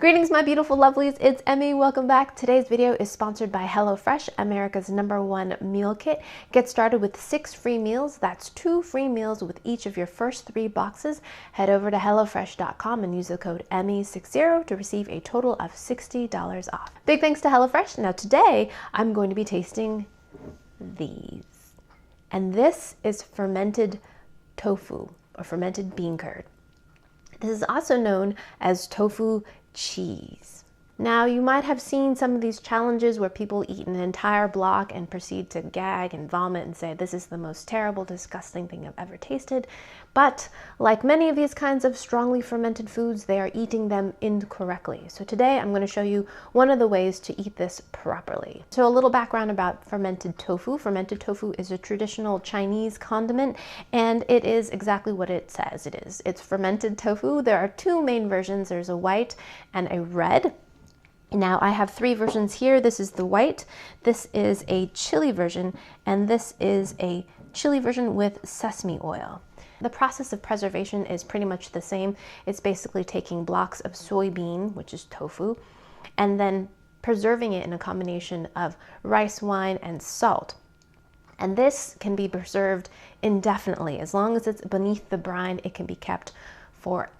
Greetings, my beautiful lovelies. It's Emmy. Welcome back. Today's video is sponsored by HelloFresh, America's #1 meal kit. Get started with 6 free meals. That's 2 free meals with each of your first 3 boxes. Head over to HelloFresh.com and use the code Emmy60 to receive a total of $60 off. Big thanks to HelloFresh. Now today, I'm going to be tasting these. And this is fermented tofu, or fermented bean curd. This is also known as tofu cheese. Now, you might have seen some of these challenges where people eat an entire block and proceed to gag and vomit and say, this is the most terrible, disgusting thing I've ever tasted. But like many of these kinds of strongly fermented foods, they are eating them incorrectly. So today I'm going to show you one of the ways to eat this properly. So a little background about fermented tofu. Fermented tofu is a traditional Chinese condiment, and it is exactly what it says it is. It's fermented tofu. There are 2 main versions. There's a white and a red. Now I have 3 versions here. This is the white, this is a chili version, and this is a chili version with sesame oil. The process of preservation is pretty much the same. It's basically taking blocks of soybean, which is tofu, and then preserving it in a combination of rice wine and salt. And this can be preserved indefinitely. As long as it's beneath the brine, it can be kept forever,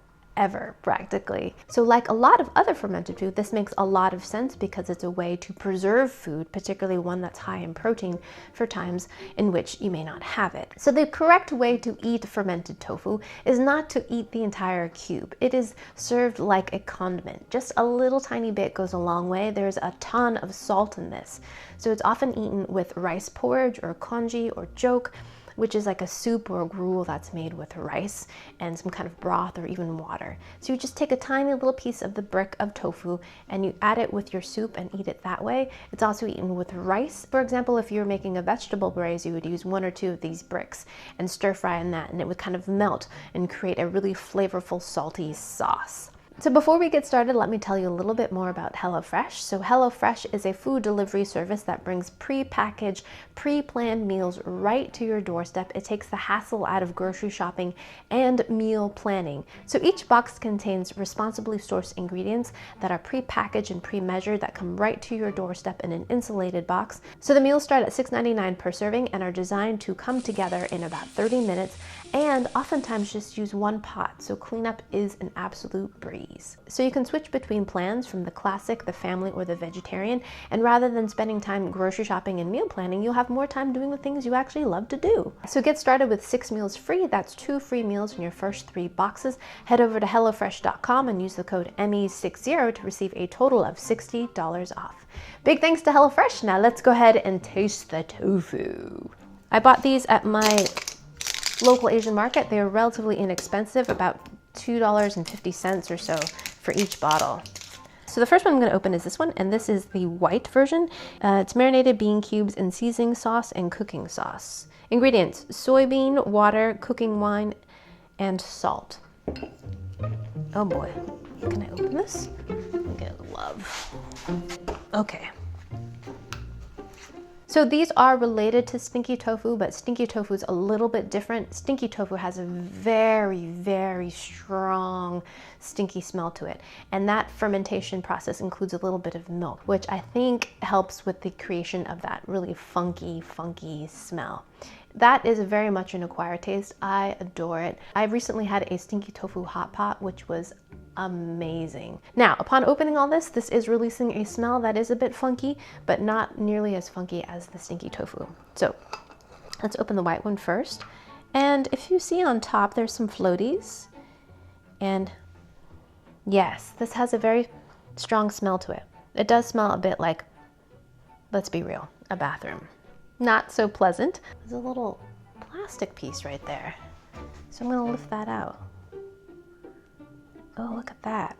practically. So like a lot of other fermented food, this makes a lot of sense because it's a way to preserve food, particularly one that's high in protein, for times in which you may not have it. So the correct way to eat fermented tofu is not to eat the entire cube. It is served like a condiment. Just a little tiny bit goes a long way. There's a ton of salt in this. So it's often eaten with rice porridge or congee or jok, which is like a soup or a gruel that's made with rice and some kind of broth or even water. So you just take a tiny little piece of the brick of tofu and you add it with your soup and eat it that way. It's also eaten with rice. For example, if you're making a vegetable braise, you would use 1 or 2 of these bricks and stir fry in that, and it would kind of melt and create a really flavorful, salty sauce. So before we get started, let me tell you a little bit more about HelloFresh. So HelloFresh is a food delivery service that brings pre-packaged, pre-planned meals right to your doorstep. It takes the hassle out of grocery shopping and meal planning. So each box contains responsibly sourced ingredients that are pre-packaged and pre-measured that come right to your doorstep in an insulated box. So the meals start at $6.99 per serving and are designed to come together in about 30 minutes and oftentimes just use 1 pot. So cleanup is an absolute breeze. So you can switch between plans from the classic, the family, or the vegetarian, and rather than spending time grocery shopping and meal planning, you'll have more time doing the things you actually love to do. So get started with 6 meals free. That's 2 free meals in your first 3 boxes. Head over to HelloFresh.com and use the code Emmy60 to receive a total of $60 off. Big thanks to HelloFresh. Now let's go ahead and taste the tofu. I bought these at my local Asian market. They are relatively inexpensive, about $2.50 or so for each bottle. So the first one I'm going to open is this one, and this is the white version. It's marinated bean cubes in seasoning sauce and cooking sauce. Ingredients: soybean, water, cooking wine, and salt. Oh boy, can I open this? Look at love. Okay. So these are related to stinky tofu, but stinky tofu is a little bit different. Stinky tofu has a very, very strong stinky smell to it. And that fermentation process includes a little bit of milk, which I think helps with the creation of that really funky smell. That is very much an acquired taste. I adore it. I recently had a stinky tofu hot pot, which was amazing. Now, upon opening all this, this is releasing a smell that is a bit funky, but not nearly as funky as the stinky tofu. So let's open the white one first. And if you see on top, there's some floaties. And yes, this has a very strong smell to it. It does smell a bit like, let's be real, a bathroom. Not so pleasant. There's a little plastic piece right there. So I'm gonna lift that out. Oh, look at that.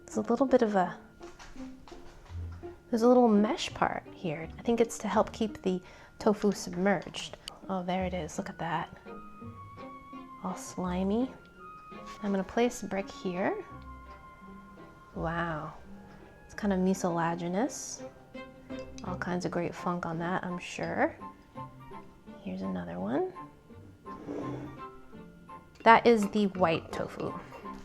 There's a little bit of there's a little mesh part here. I think it's to help keep the tofu submerged. Oh, there it is. Look at that. All slimy. I'm gonna place a brick here. Wow. It's kind of mucilaginous. All kinds of great funk on that, I'm sure. Here's another one. That is the white tofu.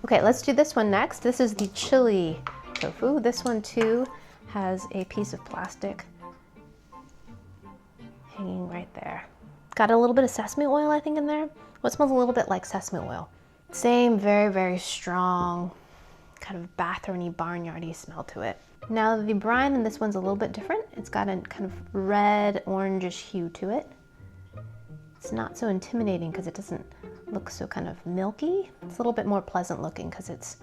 Okay, let's do this one next. This is the chili tofu. This one too has a piece of plastic hanging right there. Got a little bit of sesame oil, I think, in there. Well, it smells a little bit like sesame oil. Same very, very strong kind of bathroomy, barnyardy smell to it. Now the brine in this one's a little bit different. It's got a kind of red, orangish hue to it. It's not so intimidating because it doesn't look so kind of milky. It's a little bit more pleasant looking because it's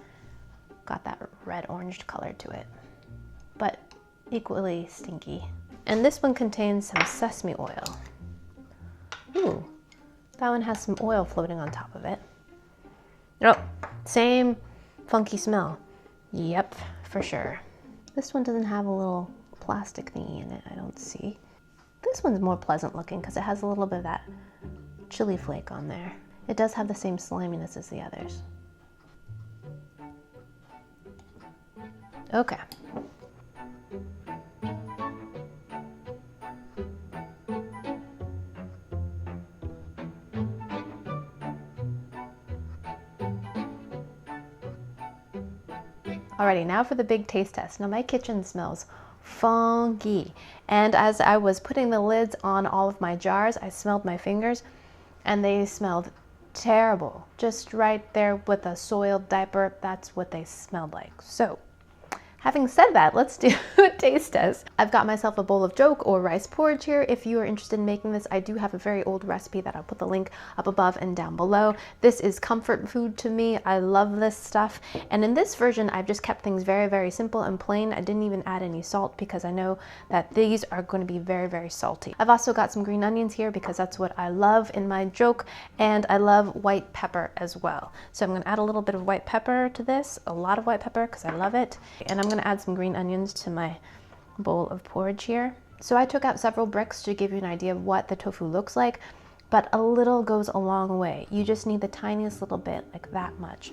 got that red-orange color to it, but equally stinky. And this one contains some sesame oil. Ooh, that one has some oil floating on top of it. Oh, same funky smell. Yep, for sure. This one doesn't have a little plastic thingy in it, I don't see. This one's more pleasant looking because it has a little bit of that chili flake on there. It does have the same sliminess as the others. Okay. Alrighty, now for the big taste test. Now my kitchen smells funky. And as I was putting the lids on all of my jars, I smelled my fingers and they smelled terrible. Just right there with a soiled diaper, that's what they smelled like. So, having said that, let's do a taste test. I've got myself a bowl of jok or rice porridge here. If you are interested in making this, I do have a very old recipe that I'll put the link up above and down below. This is comfort food to me. I love this stuff. And in this version, I've just kept things very, very simple and plain. I didn't even add any salt because I know that these are going to be very, very salty. I've also got some green onions here because that's what I love in my jok, and I love white pepper as well. So I'm going to add a little bit of white pepper to this, a lot of white pepper because I love it. And I'm going to add some green onions to my bowl of porridge here. So I took out several bricks to give you an idea of what the tofu looks like, but a little goes a long way. You just need the tiniest little bit, like that much.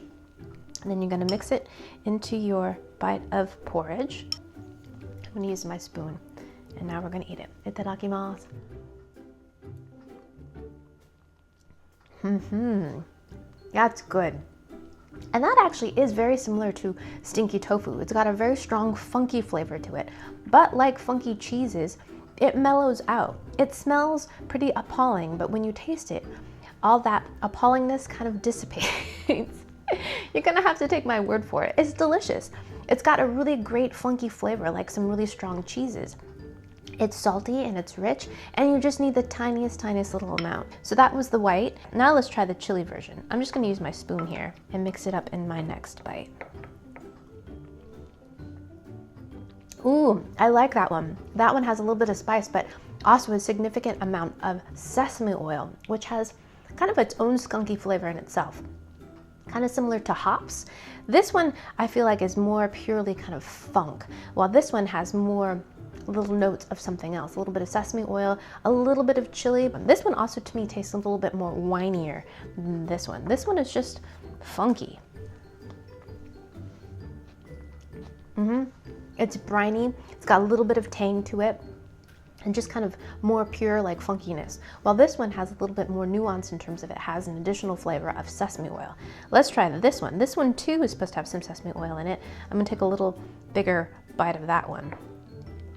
And then you're going to mix it into your bite of porridge. I'm going to use my spoon, and now we're going to eat it. Itadakimasu. That's good. And that actually is very similar to stinky tofu. It's got a very strong funky flavor to it. But like funky cheeses, it mellows out. It smells pretty appalling, but when you taste it, all that appallingness kind of dissipates. You're gonna have to take my word for it. It's delicious. It's got a really great funky flavor, like some really strong cheeses. It's salty and it's rich, and you just need the tiniest little amount. So that was the white. Now let's try the chili version. I'm just gonna use my spoon here and mix it up in my next bite. Ooh, I like that one. That one has a little bit of spice, but also a significant amount of sesame oil, which has kind of its own skunky flavor in itself. Kind of similar to hops. This one I feel like is more purely kind of funk, while this one has more little notes of something else, a little bit of sesame oil, a little bit of chili. But this one also to me tastes a little bit more winier than this one. This one is just funky. It's briny, it's got a little bit of tang to it, and just kind of more pure like funkiness. While this one has a little bit more nuance in terms of it has an additional flavor of sesame oil. Let's try this one. This one too is supposed to have some sesame oil in it. I'm gonna take a little bigger bite of that one.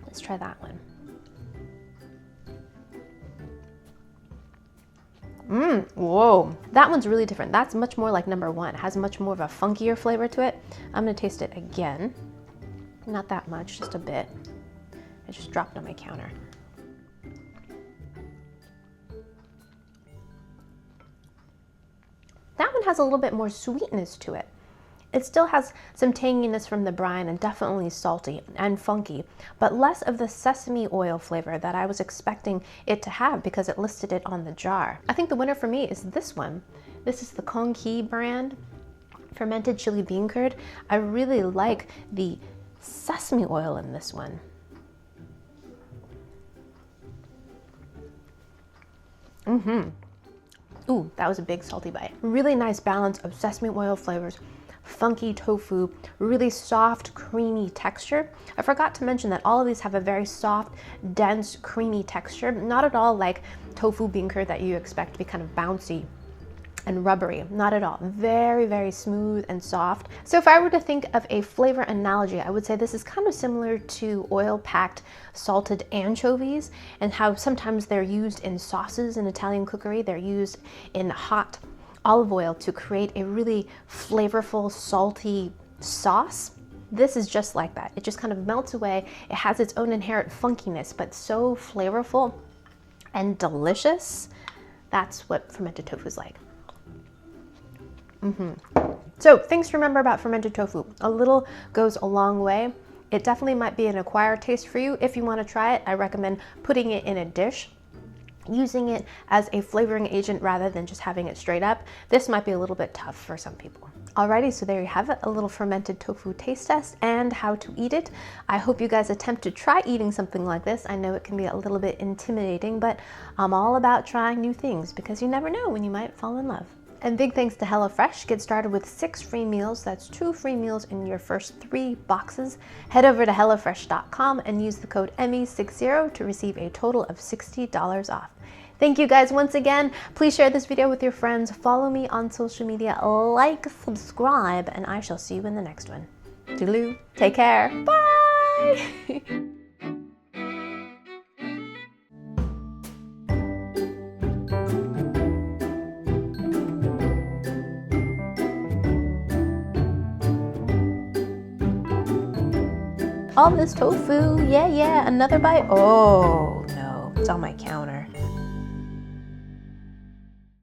Let's try that one. Whoa, that one's really different. That's much more like number one. It has much more of a funkier flavor to it. I'm gonna taste it again. Not that much, just a bit. It just dropped on my counter. That one has a little bit more sweetness to it. It still has some tanginess from the brine and definitely salty and funky, but less of the sesame oil flavor that I was expecting it to have because it listed it on the jar. I think the winner for me is this one. This is the Kongki brand, fermented chili bean curd. I really like the sesame oil in this one. Ooh, that was a big salty bite. Really nice balance of sesame oil flavors, funky tofu, really soft, creamy texture. I forgot to mention that all of these have a very soft, dense, creamy texture. Not at all like tofu bean curd that you expect to be kind of bouncy and rubbery, not at all. Very, very smooth and soft. So if I were to think of a flavor analogy, I would say this is kind of similar to oil-packed salted anchovies, and how sometimes they're used in sauces in Italian cookery. They're used in hot olive oil to create a really flavorful, salty sauce. This is just like that. It just kind of melts away. It has its own inherent funkiness, but so flavorful and delicious. That's what fermented tofu is like. So things to remember about fermented tofu. A little goes a long way. It definitely might be an acquired taste for you. If you want to try it, I recommend putting it in a dish, using it as a flavoring agent rather than just having it straight up. This might be a little bit tough for some people. Alrighty, so there you have it, a little fermented tofu taste test and how to eat it. I hope you guys attempt to try eating something like this. I know it can be a little bit intimidating, but I'm all about trying new things because you never know when you might fall in love. And big thanks to HelloFresh. Get started with 6 free meals. That's 2 free meals in your first 3 boxes. Head over to HelloFresh.com and use the code EMMY60 to receive a total of $60 off. Thank you guys once again. Please share this video with your friends. Follow me on social media, like, subscribe, and I shall see you in the next one. Toodaloo. Take care. Bye. All this tofu, yeah, another bite. Oh no, it's on my counter.